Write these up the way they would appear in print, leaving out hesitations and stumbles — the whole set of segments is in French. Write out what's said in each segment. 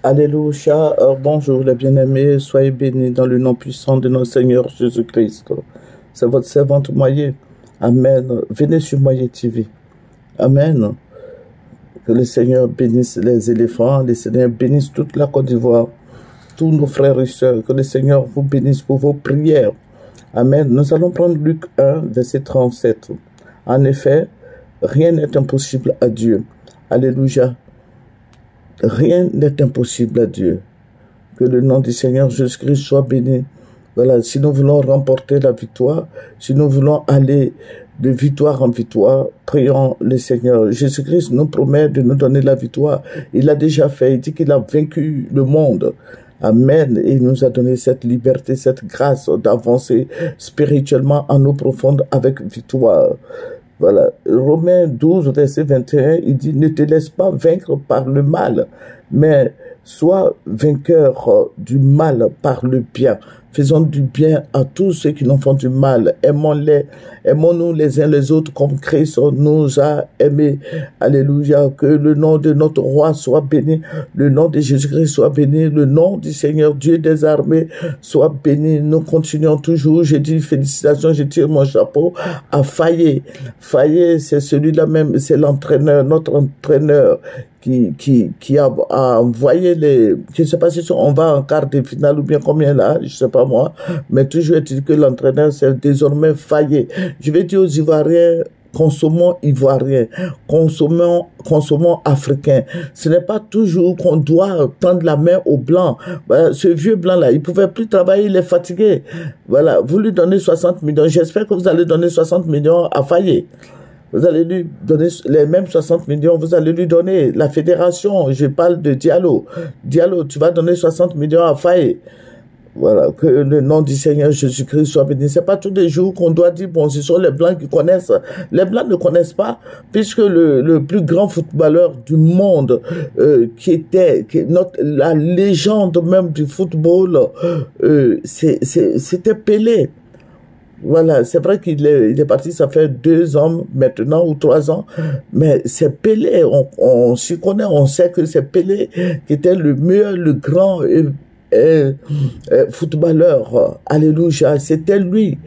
Alléluia. Bonjour les bien-aimés, soyez bénis dans le nom puissant de notre Seigneur Jésus-Christ. C'est votre servante Moyer. Amen. Venez sur Moyer TV. Amen. Que le Seigneur bénisse les éléphants, le Seigneur bénisse toute la Côte d'Ivoire, tous nos frères et sœurs. Que le Seigneur vous bénisse pour vos prières. Amen. Nous allons prendre Luc 1, verset 37. En effet, rien n'est impossible à Dieu. Alléluia. Rien n'est impossible à Dieu. Que le nom du Seigneur Jésus-Christ soit béni. Voilà, si nous voulons remporter la victoire, si nous voulons aller de victoire en victoire, prions le Seigneur. Jésus-Christ nous promet de nous donner la victoire. Il l'a déjà fait. Il dit qu'il a vaincu le monde. Amen. Et il nous a donné cette liberté, cette grâce d'avancer spirituellement en eau profonde avec victoire. Voilà, Romains 12, verset 21, il dit, ne te laisse pas vaincre par le mal, mais sois vainqueur du mal par le bien. Faisons du bien à tous ceux qui nous font du mal. Aimons-les, aimons-nous les uns les autres comme Christ nous a aimés. Alléluia, que le nom de notre roi soit béni, le nom de Jésus-Christ soit béni, le nom du Seigneur Dieu des armées soit béni. Nous continuons toujours, je dis félicitations, je tire mon chapeau à Faye. Faye, c'est celui-là même, c'est l'entraîneur, notre entraîneur qui a envoyé les... Je ne sais pas si on va en quart de finale ou bien combien là, je ne sais pas moi, mais toujours est-il que l'entraîneur c'est désormais Faye. Je vais dire aux Ivoiriens, consommons ivoiriens, consommons africains. Ce n'est pas toujours qu'on doit tendre la main au blanc. Voilà, ce vieux blanc-là, il ne pouvait plus travailler, il est fatigué. Voilà, vous lui donnez 60 millions. J'espère que vous allez donner 60 millions à Faye. Vous allez lui donner les mêmes 60 millions, vous allez lui donner la fédération. Je parle de Diallo. Diallo, tu vas donner 60 millions à Faye. Voilà, que le nom du Seigneur Jésus-Christ soit béni. C'est pas tous les jours qu'on doit dire, bon, ce sont les Blancs qui connaissent. Les Blancs ne connaissent pas, puisque le plus grand footballeur du monde, la légende même du football, c'était Pelé. Voilà, c'est vrai qu'il est parti, ça fait 2 ans maintenant ou 3 ans, mais c'est Pelé, on s'y connaît, on sait que c'est Pelé qui était le meilleur, le grand footballeur. Alléluia, c'était lui.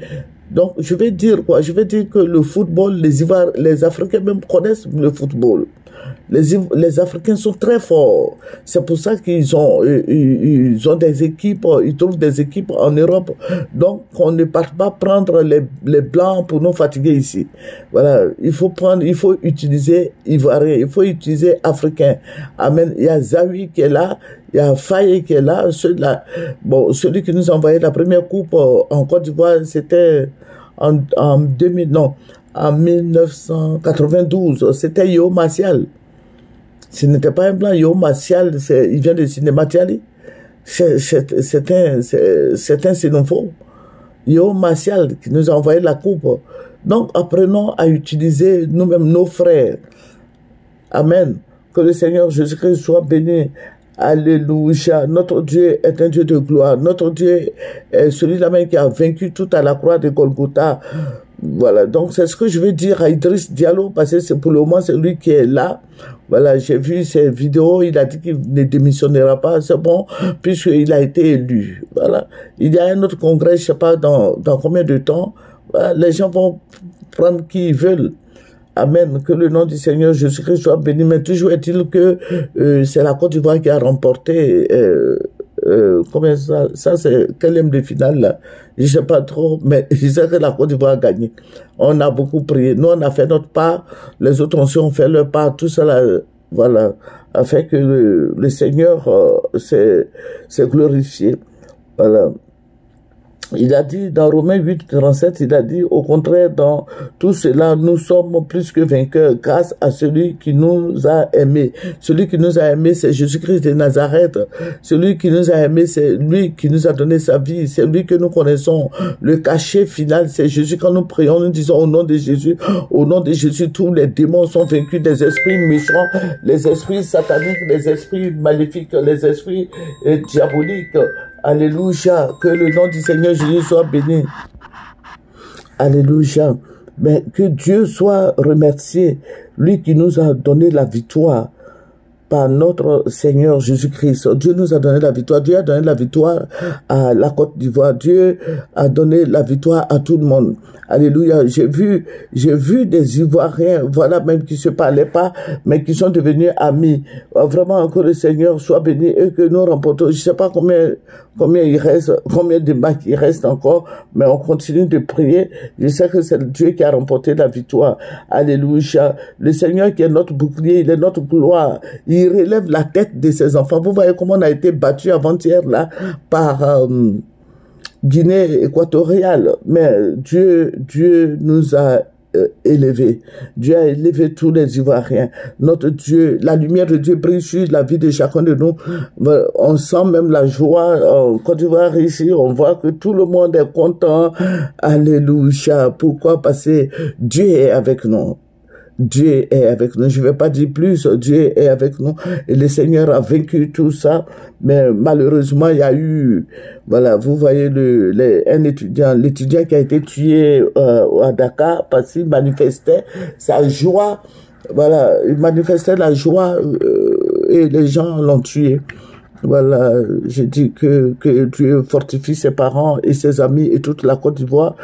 Donc, je vais dire quoi? Je vais dire que le football, les Africains même connaissent le football. Les Africains sont très forts. C'est pour ça qu'ils ont des équipes, ils trouvent des équipes en Europe. Donc, on ne part pas prendre les Blancs pour nous fatiguer ici. Voilà, il faut utiliser Ivoirien, il faut utiliser Africain. Amen. Il y a Zawi qui est là, il y a Faye qui est là, celui qui nous a envoyé la première coupe en Côte d'Ivoire, c'était en 1992, c'était Yo Martial. Ce n'était pas un blanc, Yo Martial, il vient de Cinématiali. C'est un xénophobe. Yo Martial qui nous a envoyé la coupe. Donc apprenons à utiliser nous-mêmes nos frères. Amen. Que le Seigneur Jésus-Christ soit béni. Alléluia. Notre Dieu est un Dieu de gloire. Notre Dieu est celui-là même qui a vaincu tout à la croix de Golgotha. Voilà, donc c'est ce que je veux dire à Idriss Diallo, parce que pour le moment, c'est lui qui est là. Voilà, j'ai vu ses vidéos, il a dit qu'il ne démissionnera pas, c'est bon, puisqu'il a été élu. Voilà, il y a un autre congrès, je ne sais pas dans combien de temps, voilà, les gens vont prendre qui ils veulent. Amen, que le nom du Seigneur Jésus-Christ soit béni, mais toujours est-il que c'est la Côte d'Ivoire qui a remporté... combien ça c'est quel aime de finale là, je sais pas trop, mais je sais que la Côte d'Ivoire a gagné. On a beaucoup prié, nous on a fait notre part, les autres aussi ont fait leur part, tout ça là, voilà, a fait que le Seigneur s'est glorifié. Voilà. Il a dit dans Romains 8, 37, il a dit, au contraire, dans tout cela, nous sommes plus que vainqueurs grâce à celui qui nous a aimés. Celui qui nous a aimés, c'est Jésus-Christ de Nazareth. Celui qui nous a aimés, c'est lui qui nous a donné sa vie. C'est lui que nous connaissons. Le cachet final, c'est Jésus. Quand nous prions, nous disons au nom de Jésus, tous les démons sont vaincus, des esprits méchants, les esprits sataniques, les esprits maléfiques, les esprits diaboliques. Alléluia, que le nom du Seigneur Jésus soit béni. Alléluia. Mais que Dieu soit remercié, lui qui nous a donné la victoire. par notre Seigneur Jésus-Christ. Dieu nous a donné la victoire. Dieu a donné la victoire à la Côte d'Ivoire. Dieu a donné la victoire à tout le monde. Alléluia. J'ai vu des Ivoiriens, voilà, même qui se parlaient pas, mais qui sont devenus amis. Vraiment, que le Seigneur soit béni et que nous remportons. Je sais pas combien il reste, combien de matchs il reste encore, mais on continue de prier. Je sais que c'est Dieu qui a remporté la victoire. Alléluia. Le Seigneur qui est notre bouclier, il est notre gloire. Il relève la tête de ses enfants. Vous voyez comment on a été battu avant-hier là par Guinée équatoriale. Mais Dieu nous a élevés. Dieu a élevé tous les Ivoiriens. Notre Dieu, la lumière de Dieu brille sur la vie de chacun de nous. On sent même la joie en Côte d'Ivoire ici. On voit que tout le monde est content. Alléluia. Pourquoi? Parce que Dieu est avec nous. Dieu est avec nous. Je ne vais pas dire plus. Dieu est avec nous. Et le Seigneur a vaincu tout ça. Mais malheureusement, il y a eu, voilà, vous voyez l'étudiant qui a été tué à Dakar parce qu'il manifestait sa joie. Voilà, il manifestait la joie et les gens l'ont tué. Voilà, je dis que Dieu fortifie ses parents et ses amis et toute la Côte d'Ivoire.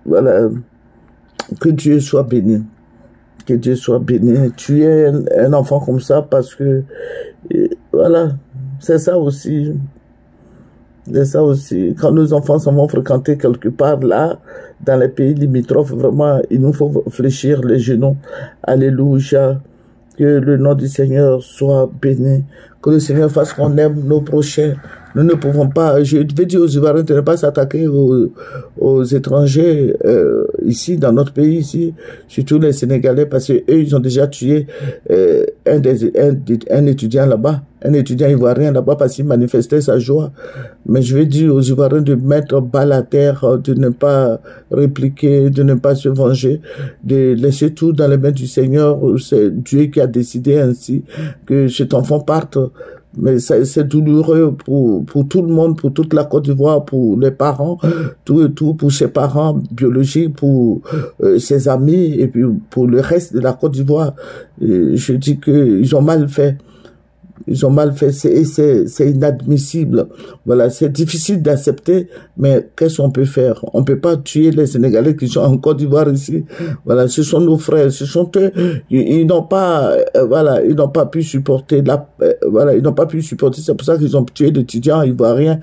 Voilà. Que Dieu soit béni. Que Dieu soit béni. Tu es un enfant comme ça parce que, voilà, c'est ça aussi. C'est ça aussi. Quand nos enfants s'en vont fréquenter quelque part là, dans les pays limitrophes, vraiment, il nous faut fléchir les genoux. Alléluia. Que le nom du Seigneur soit béni. Que le Seigneur fasse qu'on aime nos prochains. Nous ne pouvons pas, je vais dire aux Ivoiriens de ne pas s'attaquer aux étrangers ici, dans notre pays, ici, surtout les Sénégalais, parce qu'eux, ils ont déjà tué un étudiant là-bas, un étudiant ivoirien là-bas, parce qu'il manifestait sa joie. Mais je vais dire aux Ivoiriens de mettre balle à terre, de ne pas répliquer, de ne pas se venger, de laisser tout dans les mains du Seigneur. C'est Dieu qui a décidé ainsi que cet enfant parte. Mais c'est douloureux pour tout le monde, pour toute la Côte d'Ivoire, pour les parents, tout, pour ses parents biologiques, pour ses amis, et puis pour le reste de la Côte d'Ivoire. Je dis qu'ils ont mal fait. Ils ont mal fait, c'est inadmissible. Voilà, c'est difficile d'accepter, mais qu'est-ce qu'on peut faire? On peut pas tuer les Sénégalais qui sont en Côte d'Ivoire ici. Voilà, ce sont nos frères, ce sont eux. Ils n'ont pas, voilà, ils n'ont pas pu supporter voilà, ils n'ont pas pu supporter. C'est pour ça qu'ils ont tué l'étudiant ivoirien.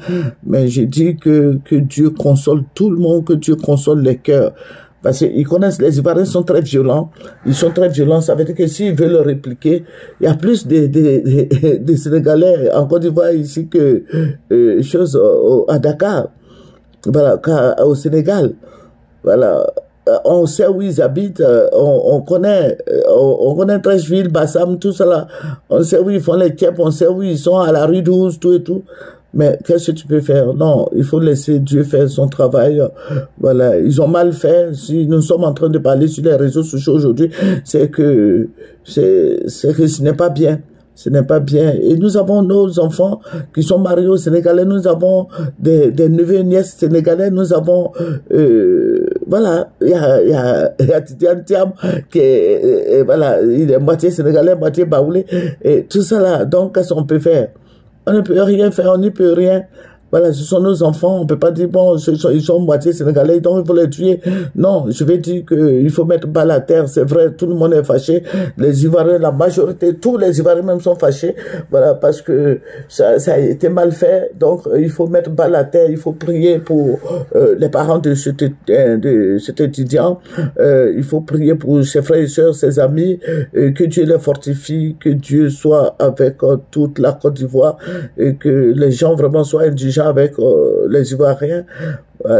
Mais j'ai dit que Dieu console tout le monde, que Dieu console les cœurs. Parce qu'ils connaissent, les Ivoiriens sont très violents. Ils sont très violents. Ça veut dire que s'ils veulent le répliquer, il y a plus de Sénégalais en Côte d'Ivoire ici que à Dakar. Voilà, au Sénégal. Voilà. On sait où ils habitent, on connaît Trècheville, Bassam, tout ça là. On sait où ils font les tièpes, on sait où ils sont à la rue 12, tout et tout. Mais qu'est-ce que tu peux faire? Non, il faut laisser Dieu faire son travail. Voilà, ils ont mal fait. Si nous sommes en train de parler sur les réseaux sociaux aujourd'hui, c'est que ce n'est pas bien. Ce n'est pas bien. Et nous avons nos enfants qui sont mariés aux Sénégalais. Nous avons des neveux et nièces sénégalais. Nous avons, voilà, il y a Tidiane Thiam qui est, voilà, il est moitié sénégalais, moitié baoulé. Et tout ça là. Donc, qu'est-ce qu'on peut faire? On ne peut rien faire, on n'y peut rien. Voilà, ce sont nos enfants, on peut pas dire, bon, ils sont moitié sénégalais, donc il faut les tuer. Non, je vais dire qu'il faut mettre balle à terre, c'est vrai, tout le monde est fâché. Les Ivoiriens, la majorité, tous les Ivoiriens même sont fâchés. Voilà, parce que ça a été mal fait, donc il faut mettre balle à terre, il faut prier pour les parents de cet étudiant. Il faut prier pour ses frères et sœurs, ses amis, que Dieu les fortifie, que Dieu soit avec toute la Côte d'Ivoire et que les gens vraiment soient indulgents avec les Ivoiriens.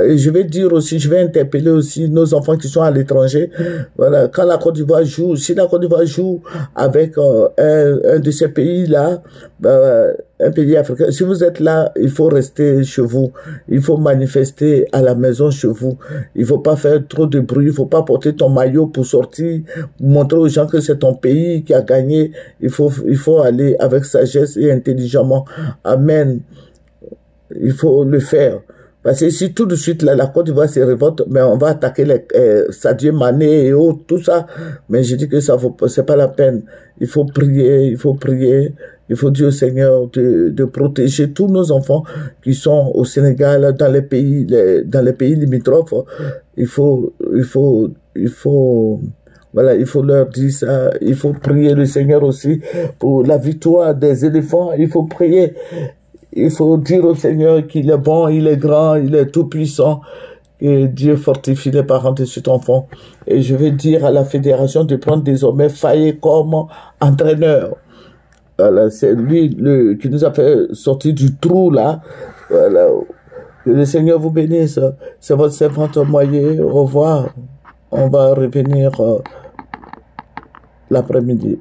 Et je vais dire aussi, je vais interpeller aussi nos enfants qui sont à l'étranger. Voilà, quand la Côte d'Ivoire joue, si la Côte d'Ivoire joue avec un de ces pays-là, un pays africain, si vous êtes là, il faut rester chez vous. Il faut manifester à la maison chez vous. Il faut pas faire trop de bruit. Il faut pas porter ton maillot pour sortir, montrer aux gens que c'est ton pays qui a gagné. Il faut aller avec sagesse et intelligemment. Amen. Il faut le faire. Parce que si tout de suite, là, la Côte d'Ivoire se révolte, mais on va attaquer les Sadio Mané et autres, tout ça. Mais je dis que ça vaut, c'est pas la peine. Il faut prier, il faut prier. Il faut dire au Seigneur de protéger tous nos enfants qui sont au Sénégal, dans les pays limitrophes. Voilà, il faut leur dire ça. Il faut prier le Seigneur aussi pour la victoire des éléphants. Il faut prier. Il faut dire au Seigneur qu'il est bon, il est grand, il est tout puissant. Que Dieu fortifie les parents de cet enfant. Et je vais dire à la fédération de prendre désormais Faye comme entraîneur. Voilà, c'est lui qui nous a fait sortir du trou là. Voilà. Que le Seigneur vous bénisse. C'est votre servante Moyer. Au revoir. On va revenir l'après-midi.